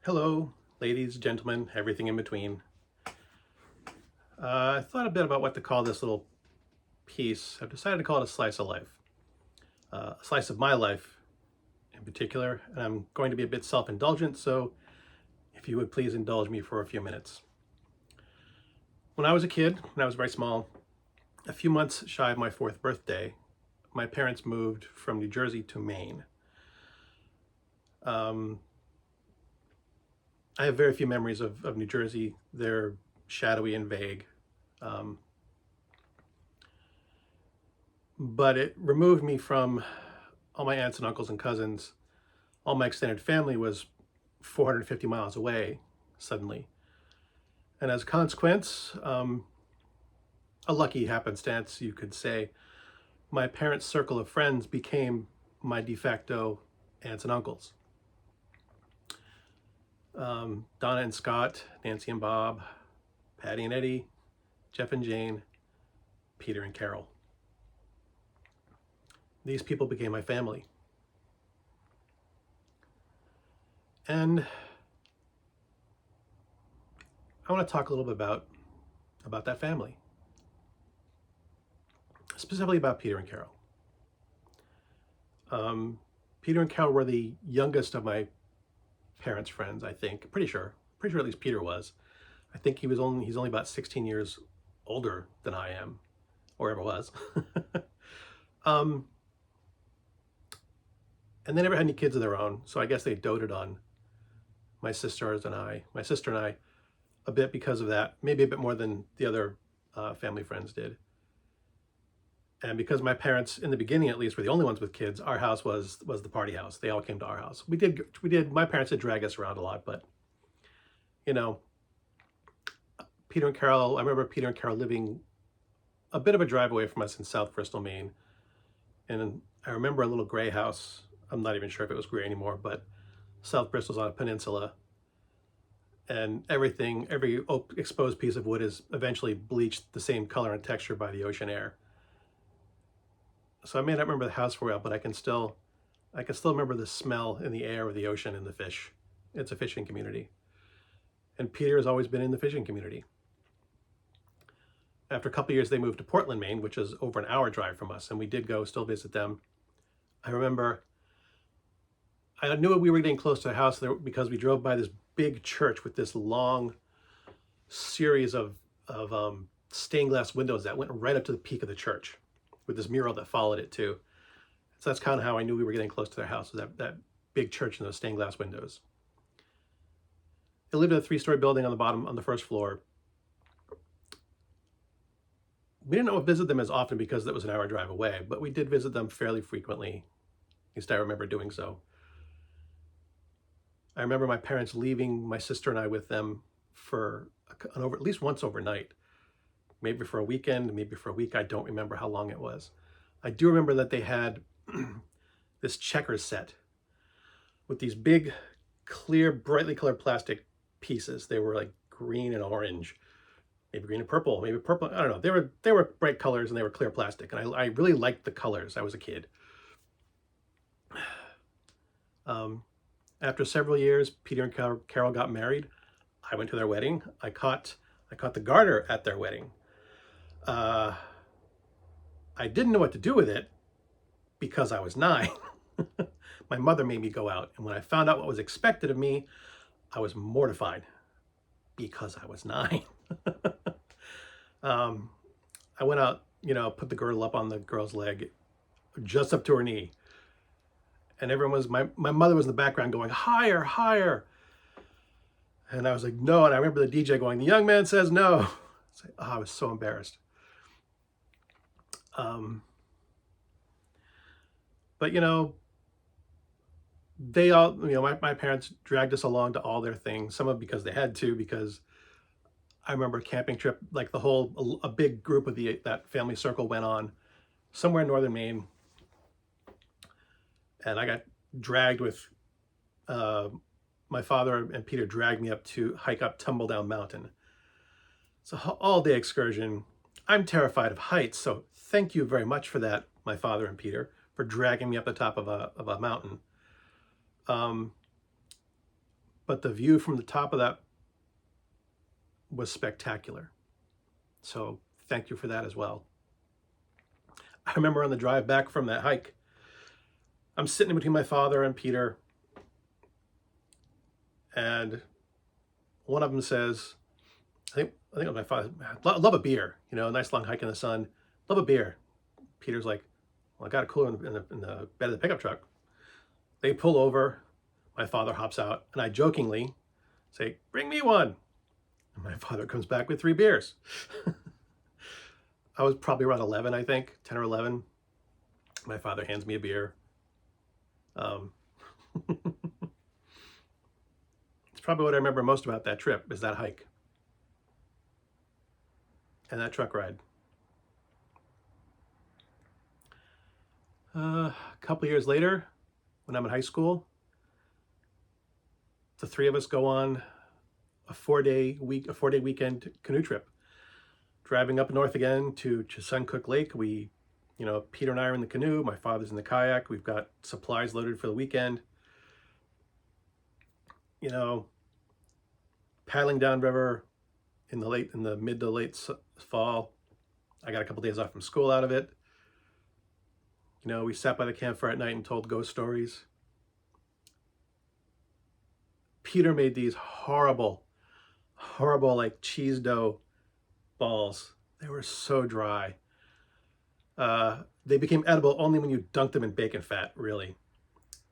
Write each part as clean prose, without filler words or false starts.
Hello, ladies, gentlemen, everything in between. I thought a bit about what to call this little piece. I've decided to call it a slice of life, a slice of my life in particular, and I'm going to be a bit self-indulgent, so if you would please indulge me for a few minutes. When I was a kid, when I was very small, a few months shy of my 4th birthday, my parents moved from New Jersey to Maine. I have very few memories of New Jersey. They're shadowy and vague. Um, but it removed me from all my aunts and uncles and cousins. All my extended family was 450 miles away suddenly. And as a consequence, a lucky happenstance, you could say, my parents' circle of friends became my de facto aunts and uncles. Donna and Scott, Nancy and Bob, Patty and Eddie, Jeff and Jane, Peter and Carol. These people became my family. And I want to talk a little bit about that family, specifically about Peter and Carol. Peter and Carol were the youngest of my parents' friends, I think. Pretty sure at least Peter was. I think he's only about 16 years older than I am, or ever was. And they never had any kids of their own, so I guess they doted on my sister and I a bit because of that, maybe a bit more than the other family friends did. And because my parents, in the beginning at least, were the only ones with kids, our house was the party house. They all came to our house. My parents did drag us around a lot, but you know, Peter and Carol, I remember Peter and Carol living a bit of a drive away from us in South Bristol, Maine. And I remember a little gray house. I'm not even sure if it was gray anymore, but South Bristol's on a peninsula. And every exposed piece of wood is eventually bleached the same color and texture by the ocean air. So I may not remember the house for a while, but I can still remember the smell in the air of the ocean and the fish. It's a fishing community. And Peter has always been in the fishing community. After a couple of years, they moved to Portland, Maine, which is over an hour drive from us, and we did go still visit them. I remember I knew we were getting close to the house there because we drove by this big church with this long series of stained glass windows that went right up to the peak of the church, with this mural that followed it too. So that's kind of how I knew we were getting close to their house, was that big church and those stained glass windows. They lived in a 3-story building on the first floor. We didn't visit them as often because it was an hour drive away, but we did visit them fairly frequently. At least I remember doing so. I remember my parents leaving my sister and I with them for at least once overnight. Maybe for a weekend, maybe for a week. I don't remember how long it was. I do remember that they had this checkers set with these big, clear, brightly colored plastic pieces. They were like green and orange, maybe green and purple, maybe purple. I don't know. They were bright colors and they were clear plastic. And I really liked the colors. I was a kid. After several years, Peter and Carol got married. I went to their wedding. I caught the garter at their wedding. I didn't know what to do with it because I was 9. My mother made me go out, and when I found out what was expected of me, I was mortified because I was 9. I went out, put the girdle up on the girl's leg, just up to her knee. And everyone was, my mother was in the background going, higher, higher. And I was like, no. And I remember the DJ going, the young man says no. It's like, I was so embarrassed. But they all, my parents dragged us along to all their things. Some of it because they had to, because I remember a camping trip, like a big group of that family circle went on somewhere in northern Maine. And I got dragged with, my father and Peter dragged me up to hike up Tumbledown Mountain. It's an all-day excursion. I'm terrified of heights, so thank you very much for that, my father and Peter, for dragging me up the top of a mountain. but the view from the top of that was spectacular. So thank you for that as well. I remember on the drive back from that hike, I'm sitting between my father and Peter, and one of them says, I think it was my father, I love a beer, a nice long hike in the sun, love a beer. Peter's like, well, I got a cooler in the bed of the pickup truck. They pull over, my father hops out, and I jokingly say, bring me one. And my father comes back with 3 beers. I was probably around 11, I think, 10 or 11. My father hands me a beer. It's probably what I remember most about that trip, is that hike and that truck ride. A couple years later, when I'm in high school, the 3 of us go on a 4-day weekend canoe trip, driving up north again to Suncook Lake. Peter and I are in the canoe. My father's in the kayak. We've got supplies loaded for the weekend. Paddling downriver in the mid to late fall. I got a couple days off from school out of it. We sat by the campfire at night and told ghost stories. Peter made these horrible like cheese dough balls. They were so dry. They became edible only when you dunked them in bacon fat, really.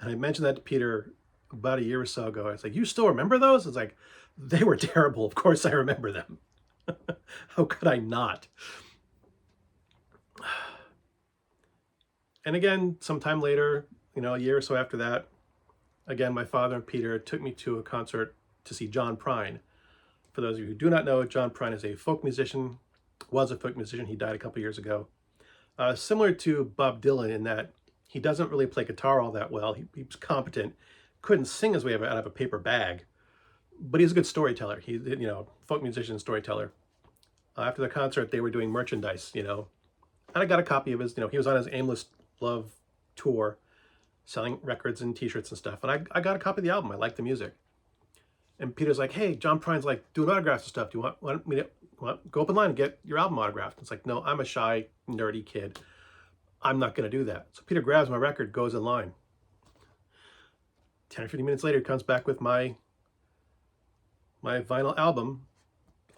And I mentioned that to Peter about a year or so ago. I was like, you still remember those? It's like, they were terrible. Of course I remember them. How could I not? And again, sometime later, a year or so after that, again, my father and Peter took me to a concert to see John Prine. For those of you who do not know, John Prine is a folk musician, was a folk musician. He died a couple years ago. Similar to Bob Dylan in that he doesn't really play guitar all that well. He's competent, couldn't sing his way out of a paper bag, but he's a good storyteller. He's, folk musician, storyteller. After the concert, they were doing merchandise, and I got a copy of his, he was on his Aimless Love tour, selling records and t-shirts and stuff. And I got a copy of the album. I liked the music. And Peter's like, hey, John Prine's like doing autographs and stuff. Do you want me to go up in line and get your album autographed? It's like, no, I'm a shy, nerdy kid. I'm not going to do that. So Peter grabs my record, goes in line. 10 or 15 minutes later, he comes back with my vinyl album,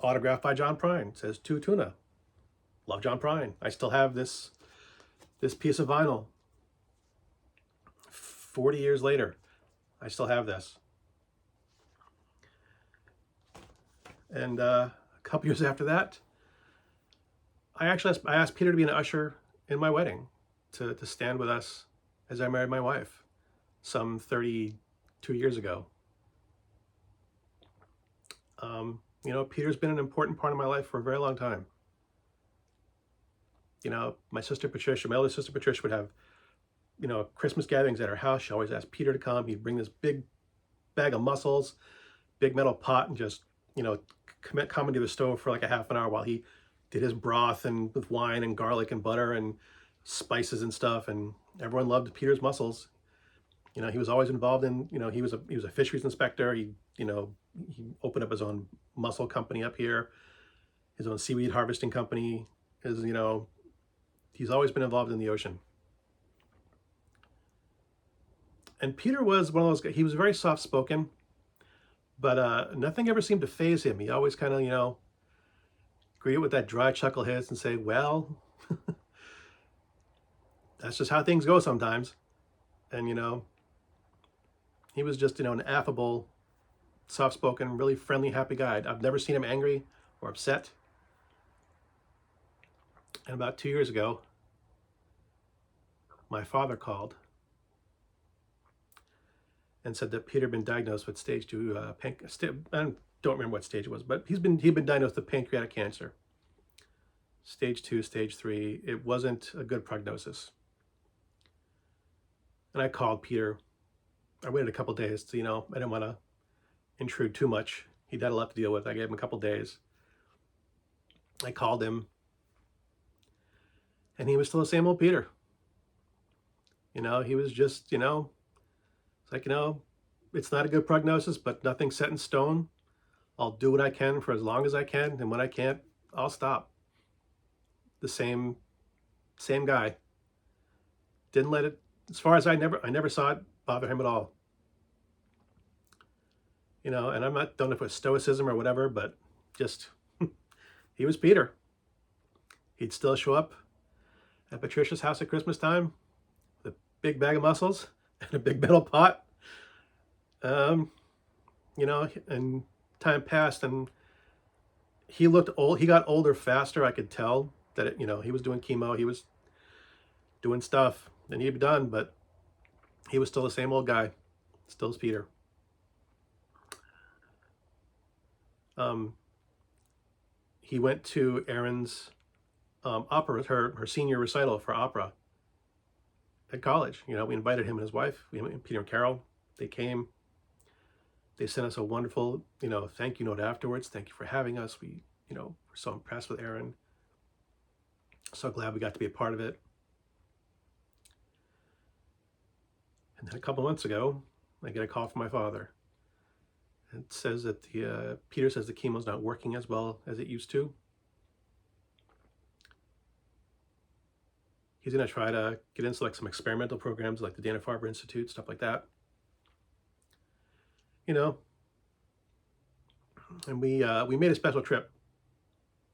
autographed by John Prine. It says, to Tuna. Love John Prine. I still have this piece of vinyl. 40 years later, I still have this. And a couple years after that, I asked Peter to be an usher in my wedding, to stand with us as I married my wife some 32 years ago. Peter's been an important part of my life for a very long time. My sister Patricia, my older sister Patricia, would have, Christmas gatherings at her house. She always asked Peter to come. He'd bring this big bag of mussels, big metal pot, and just, come into the stove for like a half an hour while he did his broth and with wine and garlic and butter and spices and stuff. And everyone loved Peter's mussels. He was always involved in, he was a fisheries inspector. He opened up his own mussel company up here, his own seaweed harvesting company. He's always been involved in the ocean. And Peter was one of those guys. He was very soft-spoken, but nothing ever seemed to faze him. He always kind of, greet it with that dry chuckle of his and say, well, that's just how things go sometimes. And, he was just, an affable, soft-spoken, really friendly, happy guy. I've never seen him angry or upset. And about 2 years ago, my father called and said that Peter had been diagnosed with stage 2 I don't remember what stage it was, but he'd been diagnosed with pancreatic cancer. Stage 2, stage 3. It wasn't a good prognosis. And I called Peter. I waited a couple days to, I didn't want to intrude too much. He'd had a lot to deal with. I gave him a couple days. I called him, and he was still the same old Peter. He was just, it's like, it's not a good prognosis, but nothing's set in stone. I'll do what I can for as long as I can, and when I can't, I'll stop. The same guy. Didn't let it, as far as I never saw it bother him at all. And I'm not, don't know if it was stoicism or whatever, but just he was Peter. He'd still show up at Patricia's house at Christmas time with a big bag of mussels and a big metal pot. Um, and time passed, and he looked old. He got older faster. I could tell that he was doing chemo. He was doing stuff that needed to be done, but he was still the same old guy, still as Peter. He went to Erin's opera, her senior recital for opera at college. We invited him and his wife, Peter and Carol. They came. They sent us a wonderful, thank you note afterwards. Thank you for having us. We're so impressed with Erin. So glad we got to be a part of it. And then a couple months ago, I get a call from my father. It says that Peter says the chemo's not working as well as it used to. He's going to try to get into like some experimental programs like the Dana-Farber Institute, stuff like that. And we made a special trip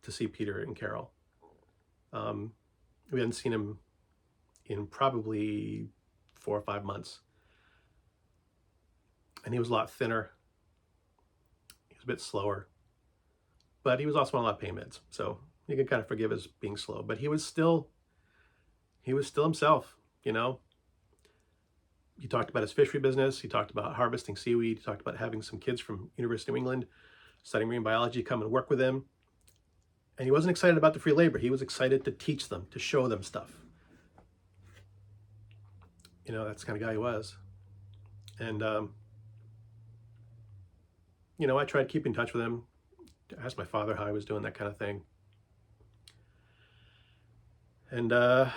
to see Peter and Carol. We hadn't seen him in probably 4 or 5 months. And he was a lot thinner. He was a bit slower. But he was also on a lot of pain meds. So you can kind of forgive his being slow. But he was still himself, He talked about his fishery business. He talked about harvesting seaweed. He talked about having some kids from University of England studying marine biology come and work with him. And he wasn't excited about the free labor. He was excited to teach them, to show them stuff. That's the kind of guy he was. And, I tried keeping in touch with him. I asked my father how he was doing, that kind of thing. And I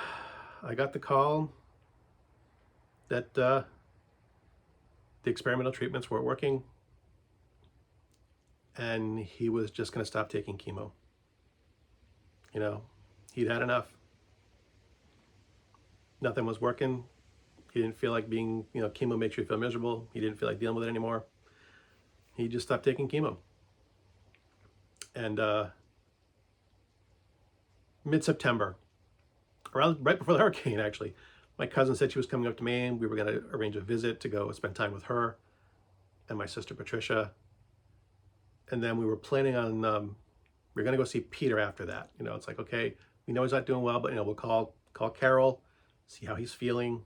got the call that the experimental treatments weren't working, and he was just going to stop taking chemo. He'd had enough. Nothing was working. He didn't feel like being, chemo makes you feel miserable. He didn't feel like dealing with it anymore. He just stopped taking chemo. And mid-September, right before the hurricane, actually, my cousin said she was coming up to Maine. We were going to arrange a visit to go spend time with her and my sister Patricia. And then we were planning on, we are going to go see Peter after that. It's like, okay, we know he's not doing well, but, we'll call Carol, see how he's feeling.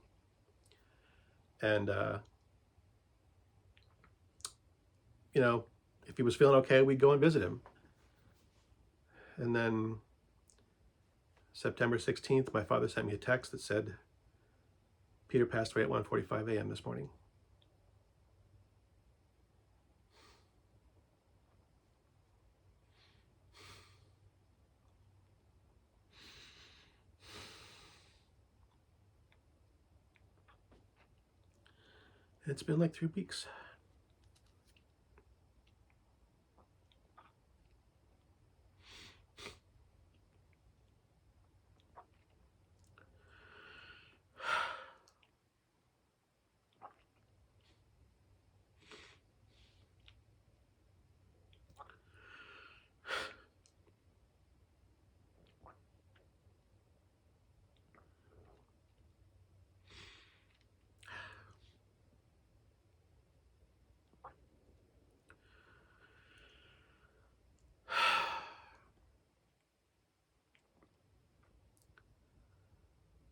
And, if he was feeling okay, we'd go and visit him. And then September 16th, my father sent me a text that said, Peter passed away at 1:45 a.m. this morning. It's been like 3 weeks.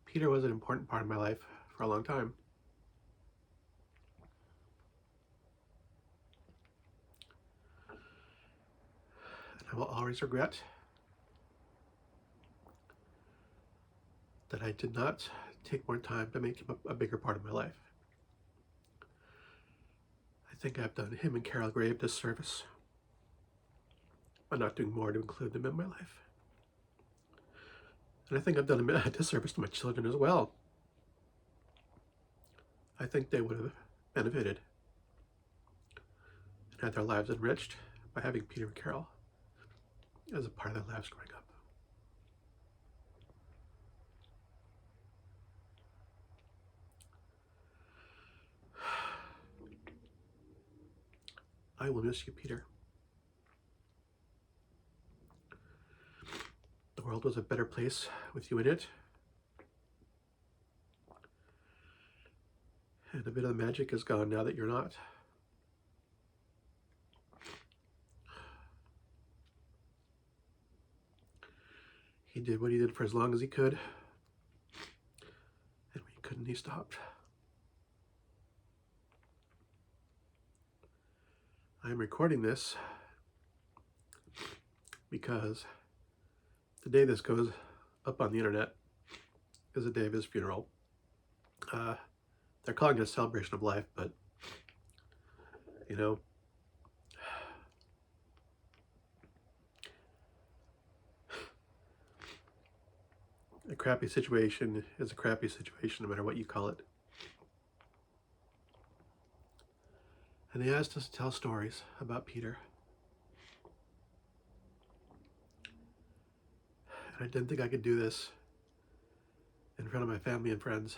Peter was an important part of my life for a long time. And I will always regret that I did not take more time to make him a bigger part of my life. I think I've done him and Carol a grave disservice by not doing more to include them in my life. And I think I've done a disservice to my children as well. I think they would have benefited had their lives enriched by having Peter and Carol as a part of their lives growing up. I will miss you, Peter. The world was a better place with you in it. And a bit of the magic is gone now that you're not. He did what he did for as long as he could. And when he couldn't, he stopped. I'm recording this because the day this goes up on the internet is the day of his funeral. They're calling it a celebration of life, but, you know, a crappy situation is a crappy situation no matter what you call it. And they asked us to tell stories about Peter. And I didn't think I could do this in front of my family and friends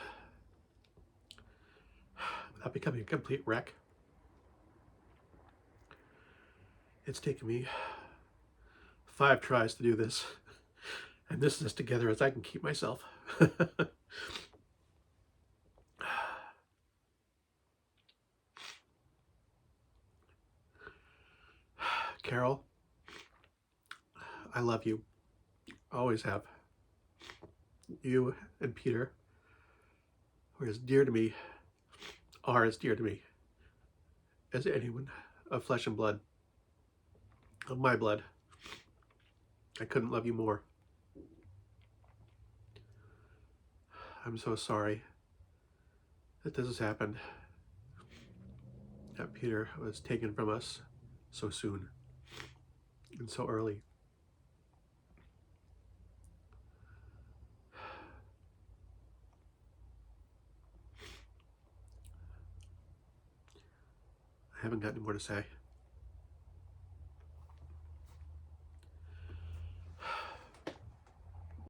without becoming a complete wreck. It's taken me 5 tries to do this, and this is as together as I can keep myself. Carol, I love you. Always have. You and Peter are as dear to me as anyone of flesh and blood, of my blood. I couldn't love you more. I'm so sorry that this has happened, that Peter was taken from us so soon and so early. I haven't got any more to say.